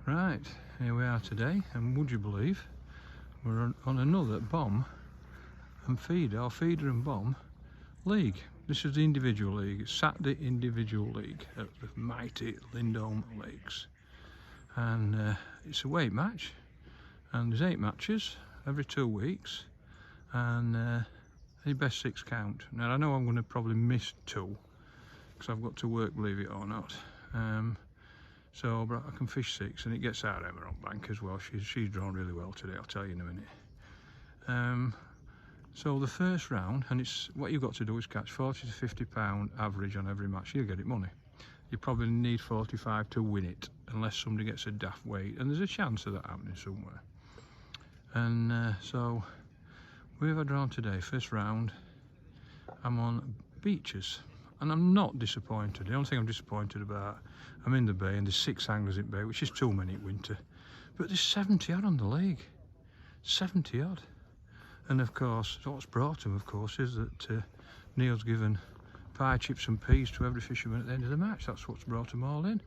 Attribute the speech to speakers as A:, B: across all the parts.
A: Right, here we are today, and would you believe we're on another bomb and feeder, or feeder and bomb league. This is the individual league. It's Saturday individual league at the mighty Lindholme Lakes, and it's a weight match, and there's 8 matches every 2 weeks, and the best 6 count. Now I know I'm going to probably miss 2 because I've got to work, believe it or not. But I can fish 6, and it gets out Emma on bank as well. She's drawn really well today, I'll tell you in a minute. So the first round, and it's what you've got to do is catch 40 to 50 pound average on every match. You'll get it money. You probably need 45 to win it, unless somebody gets a daft weight, and there's a chance of that happening somewhere. And so we have a drawn today. First round, I'm on beaches, and I'm not disappointed. The only thing I'm disappointed about, I'm in the bay and there's 6 anglers in bay, which is too many in winter, but there's 70 odd on the league. 70 odd. And of course, what's brought them, of course, is that Neil's given pie, chips and peas to every fisherman at the end of the match. That's what's brought them all in.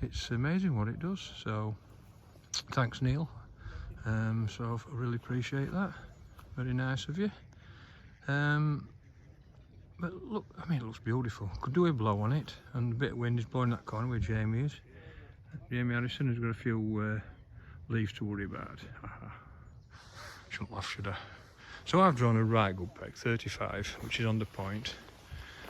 A: It's amazing what it does. So thanks, Neil. So I really appreciate that. Very nice of you. But look, I mean, it looks beautiful. Could do a blow on it, and a bit of wind is blowing that corner where Jamie is. Jamie Harrison has got a few leaves to worry about. Shouldn't laugh, should I? So I've drawn a right good peg, 35, which is on the point.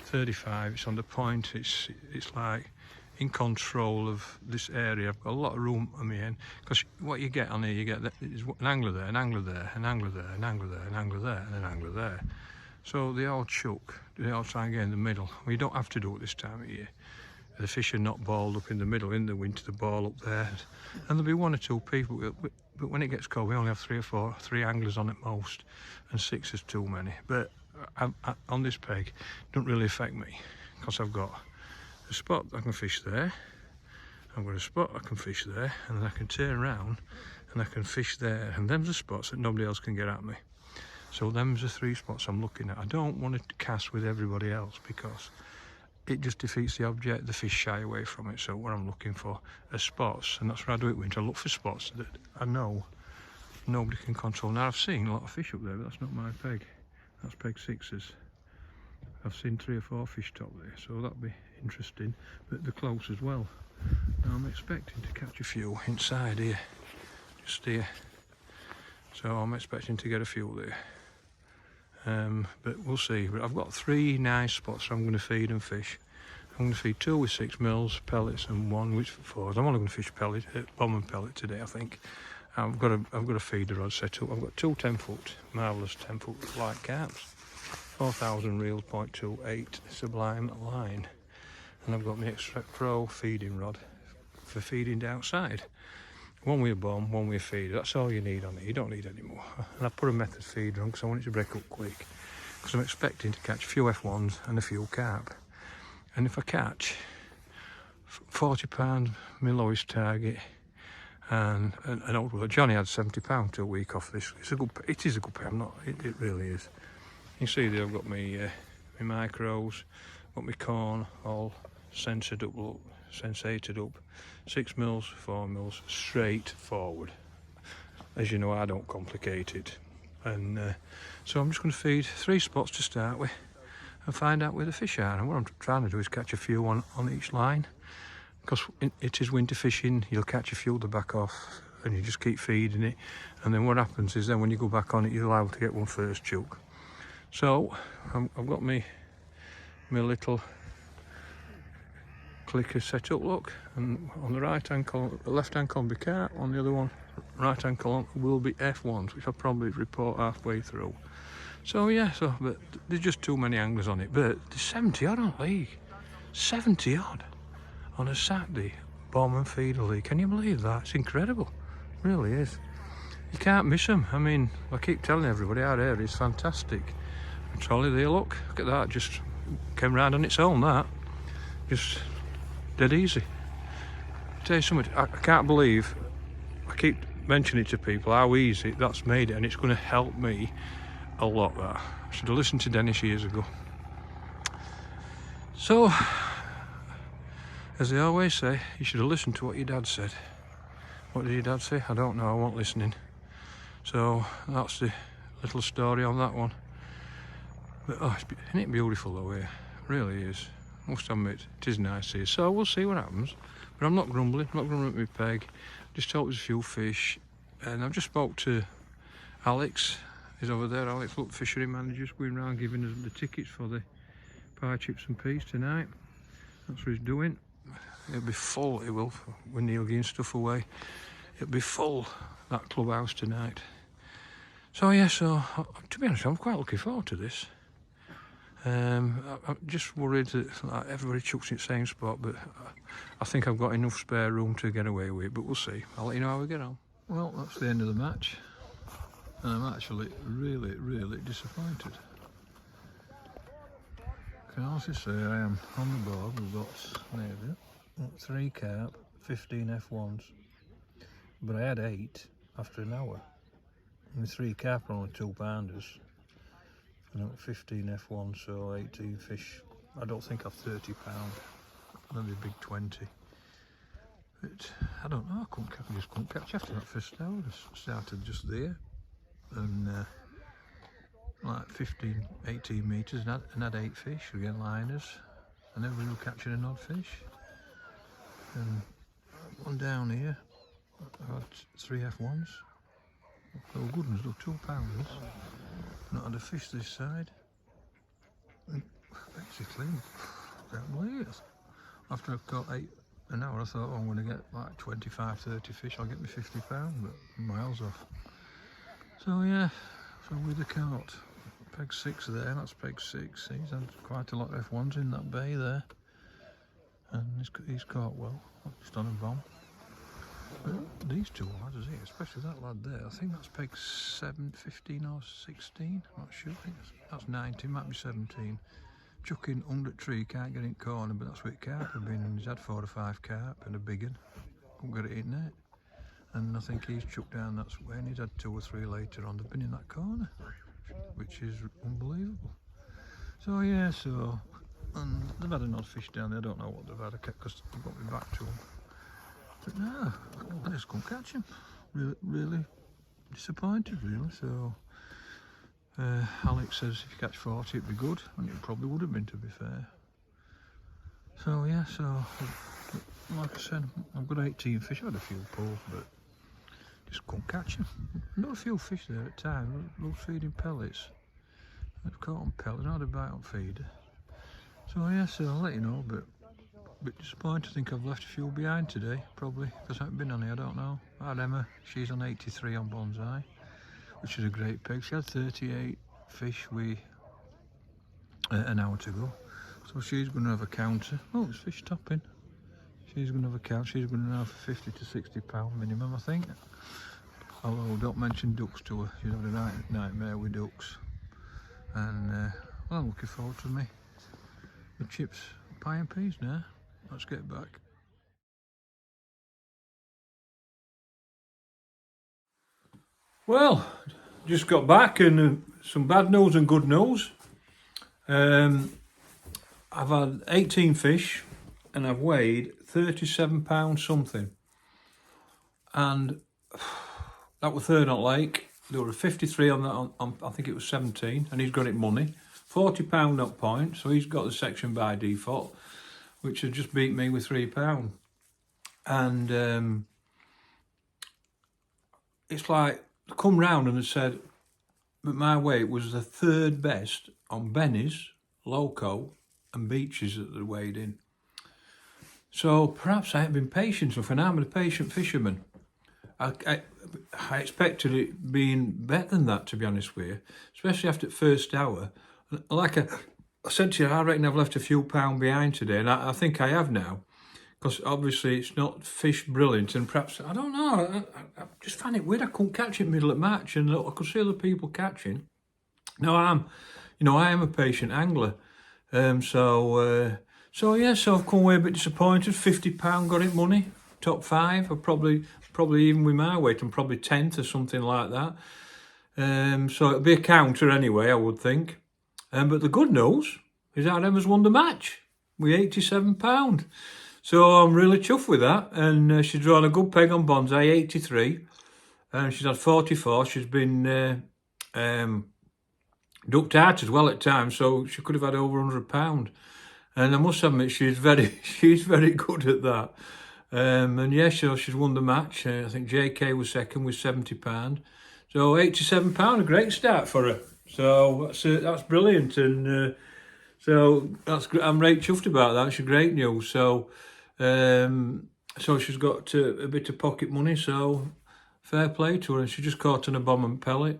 A: 35, it's on the point. It's like in control of this area. I've got a lot of room on my end, because what you get on here, you get is an angler there, an angler there, an angler there, an angler there, an angler there, and an angler there. So they all chuck, they all try and get in the middle. Well, you don't have to do it this time of year. The fish are not balled up in the middle. In the winter, the ball up there, and there'll be 1 or 2 people. But when it gets cold, we only have 3 or 4, 3 anglers on at most, and 6 is too many. But on this peg, it doesn't really affect me, because I've got a spot I can fish there, I've got a spot I can fish there, and then I can turn around and I can fish there, and them's the spots that nobody else can get at me. So them's the 3 spots I'm looking at. I don't want to cast with everybody else, because it just defeats the object. The fish shy away from it. So what I'm looking for are spots, and that's what I do it winter. I look for spots that I know nobody can control. Now I've seen a lot of fish up there, but that's not my peg. That's peg 6's. I've seen 3 or 4 fish top there, so that'll be interesting. But they're close as well. Now I'm expecting to catch a few inside here, just here. So I'm expecting to get a few there. But we'll see. But I've got 3 nice spots I'm going to feed and fish. I'm going to feed 2 with 6 mils pellets and 1 with 4s. I'm only going to fish pellet, bomb and pellet today, I think. I've got a feeder rod set up. I've got 2 10-foot, marvellous 10-foot light carps, 4,000 reels, 0.28 sublime line, and I've got my Extra Pro feeding rod for feeding outside. 1 with a bomb, 1 with a feeder. That's all you need on it. You don't need any more. And I put a method feeder on because I want it to break up quick, because I'm expecting to catch a few F1s and a few carp. And if I catch 40 pounds, my lowest target, and an old one, Johnny had 70 pounds to a week off this. It is a good pay. It really is. You see there, I've got my micros, got my corn all sensored up, sensated up. 6 mils, 4 mils, straight forward. As you know, I don't complicate it. And so I'm just going to feed 3 spots to start with and find out where the fish are. And what I'm trying to do is catch a few on each line, because it is winter fishing. You'll catch a few to back off, and you just keep feeding it. And then what happens is, then when you go back on it, you're liable to get one first choke. So I've got my little clicker set up, look, and on the right hand column, the left hand column be carp, on the other one, right hand column will be F1s, which I'll probably report halfway through. So yeah, but there's just too many anglers on it. But there's 70 odd on league, 70 odd on a Saturday bomb and feeder league. Can you believe that? It's incredible, it really is. You can't miss them. I mean, I keep telling everybody our area is fantastic. The trolley there, look at that, just came round on its own, that just dead easy. I'll tell you something, I can't believe, I keep mentioning it to people, how easy that's made it, and it's going to help me a lot. That I should have listened to Dennis years ago. So, as they always say, you should have listened to what your dad said. What did your dad say? I don't know, I wasn't listening. So that's the little story on that one. But oh, isn't it beautiful though here? It really is. Must admit, it is nice here. So we'll see what happens. But I'm not grumbling, I'm not grumbling at my peg. Just hope there's a few fish. And I've just spoke to Alex. He's over there. Alex, look, fishery manager's going around giving us the tickets for the pie, chips and peas tonight. That's what he's doing. It'll be full, it will, when Neil getting stuff away. It'll be full, that clubhouse tonight. So yeah, so to be honest, I'm quite looking forward to this. I'm just worried that like, everybody chucks in the same spot, but I think I've got enough spare room to get away with it, but we'll see. I'll let you know how we get on. Well, that's the end of the match, and I'm actually really disappointed. Can I also say I am on the board. We've got maybe 3 carp, 15 F1s, but I had 8 after an hour. And the 3 carp are only 2 pounders, and I got 15 F1s, so 18 fish. I don't think I've 30 pound, maybe a big 20. But I don't know. I just couldn't catch after that first hour. I started just there, and like 15, 18 metres and had 8 fish, again liners, and then we were catching an odd fish. And one down here, I had 3 F1s, they were good ones, they were 2 pounders, not had a fish this side. And basically, I can't believe it. After I caught 8 an hour, I thought, oh, I'm going to get like 25, 30 fish, I'll get me 50 pound, but miles off. So yeah, so with the cart. Peg 6 there, that's peg 6. He's had quite a lot of F1s in that bay there. And he's caught well, just on a bomb. But these 2 lads, especially that lad there, I think that's peg 7, 15 or 16, I'm not sure. I think that's 19, might be 17. Chucking under the tree, can't get in corner, but that's where carp have been, and he's had 4 or 5 carp and a big one. Couldn't get it in there. And I think he's chucked down that way, and he's had 2 or 3 later on. They've been in that corner, which is unbelievable. So yeah, and they've had an odd fish down there. I don't know what they've had, because I've got me back to them. But no, I just couldn't catch him. Really disappointed, really. So Alex says if you catch 40 it'd be good, and it probably would have been, to be fair. So yeah, so like I said, I've got 18 fish. I had a few pulls, but just couldn't catch him. Not a few fish there at times. Love feeding pellets. I've caught on pellets. I had a bite on feeder. So yeah, so I'll let you know, but a bit disappointed. I think I've left a few behind today, probably, because I haven't been on here, I don't know. I had Emma, she's on 83 on Bonsai, which is a great peg. She had 38 fish with an hour to go. So she's going to have a counter. Oh, it's fish topping. She's going to have a count. She's going to have 50 to 60 pound minimum, I think. Although don't mention ducks to her. She's had a nightmare with ducks. And well, I'm looking forward to me. The chips, pie and peas now. Let's get back. Well, just got back, and some bad news and good news. I've had 18 fish, and I've weighed 37 pounds something. And that was third on lake. There were 53 on that, I think it was 17, and he's got it money. 40 pound up point, so he's got the section by default, which has just beat me with 3 pound. And it's like, come round and had said that my weight was the 3rd best on Benny's, Loco and Beaches that they weighed in. So perhaps I haven't been patient enough, and I'm a patient fisherman. I expected it being better than that, to be honest with you, especially after the first hour. Like I said to you, I reckon I've left a few pound behind today, and I think I have now, because obviously it's not fish brilliant, and perhaps, I don't know, I just find it weird. I couldn't catch it middle of match, and I could see other people catching. No, I am a patient angler. So yeah, so I've come away a bit disappointed. 50 pound got it money, top 5. I probably even with my weight, I'm probably 10th or something like that. So it'll be a counter anyway, I would think. But the good news is that Emma's won the match with 87 pound. So I'm really chuffed with that. And she's drawn a good peg on bonsai, 83. And she's had 44. She's been ducked out as well at times, so she could have had over £100. And I must admit, she's very good at that. And yeah, so she's won the match. I think JK was second with £70. So £87, a great start for her. So that's brilliant, and so I'm right chuffed about that. It's great news. So so she's got a bit of pocket money. So fair play to her, and she just caught on a bomb and pellet.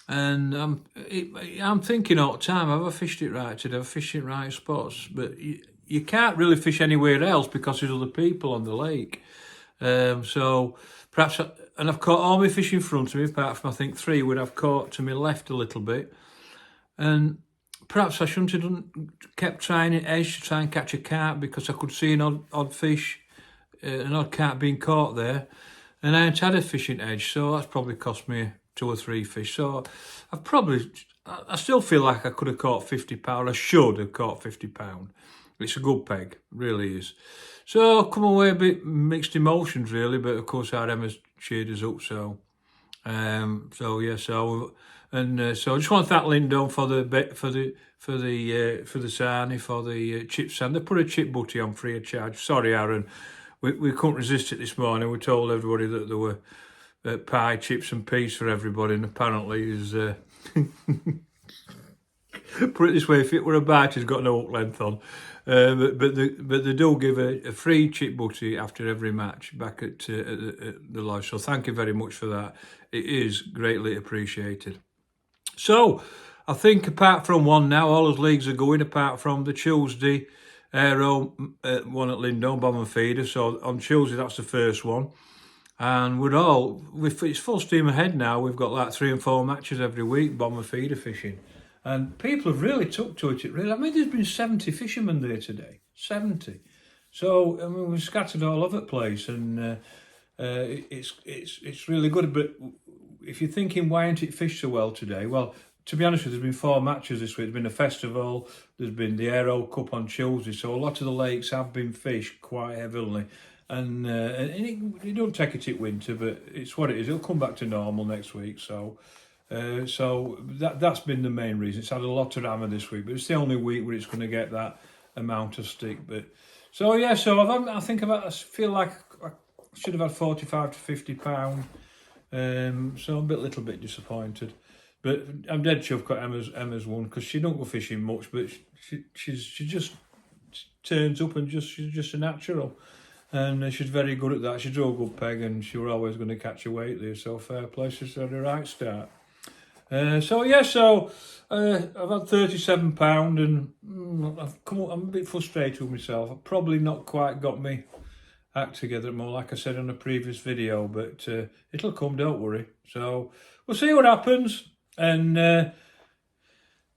A: And I'm thinking all the time, have I fished it right today? Have I fished it right spots? But you can't really fish anywhere else because there's other people on the lake. So perhaps, and I've caught all my fish in front of me, apart from I think 3 would have caught to my left a little bit. And perhaps I shouldn't have kept trying at edge to try and catch a carp, because I could see an odd fish, an odd carp being caught there. And I hadn't had a fishing edge, so that's probably cost me 2 or 3 fish. So I still feel like I could have caught £50. I should have caught £50. It's a good peg, really is. So I've come away a bit mixed emotions, really, but of course our Emma's cheered us up. So so yeah, so I just want to thank Lindholme for the sarnie, for the chip sand. They put a chip butty on free of charge. Sorry, Aaron, we couldn't resist it this morning. We told everybody that there were pie, chips and peas for everybody, and apparently is put it this way, if it were a bite, it's got no hook length on. But they do give a free chip butty after every match back at the lodge. So thank you very much for that. It is greatly appreciated. So I think apart from one now, all those leagues are going, apart from the Tuesday Aero one at Lindholme, Bomb and Feeder. So on Tuesday, that's the first one. And it's full steam ahead now. We've got like 3 and 4 matches every week, bomber feeder fishing. And people have really took to it. Really, I mean, there's been 70 fishermen there today. 70. So, I mean, we're scattered all over the place, and it's really good. But if you're thinking, why ain't it fished so well today? Well, to be honest with you, there's been 4 matches this week. There's been a festival, there's been the Aero Cup on Tuesday, so a lot of the lakes have been fished quite heavily. And it don't take it in winter, but it's what it is. It'll come back to normal next week. So that's been the main reason. It's had a lot of hammer this week, but it's the only week where it's going to get that amount of stick. But so yeah, so I feel like I should have had 45 to 50 pound. So I'm a little bit disappointed, but I'm dead chuffed got Emma's one, because she don't go fishing much, but she just turns up and she's just a natural. And she's very good at that. She drew a good peg, and she was always going to catch a weight there. So fair play, she's had a right start. So yeah, I've had £37, and I'm a bit frustrated with myself. I've probably not quite got me act together more, like I said on a previous video, but it'll come, don't worry. So we'll see what happens, and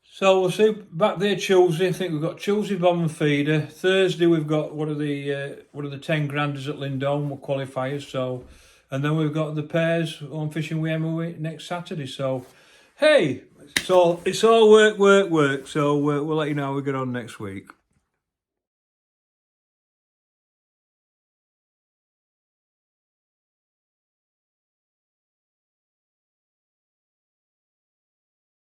A: so we'll see back there Tuesday. I think we've got Tuesday bomb and feeder. Thursday we've got one of the 10 granders at Lindholme qualifiers. So, and then we've got the pairs on fishing with Emma next Saturday. So, hey, it's all work. So we'll let you know how we get on next week.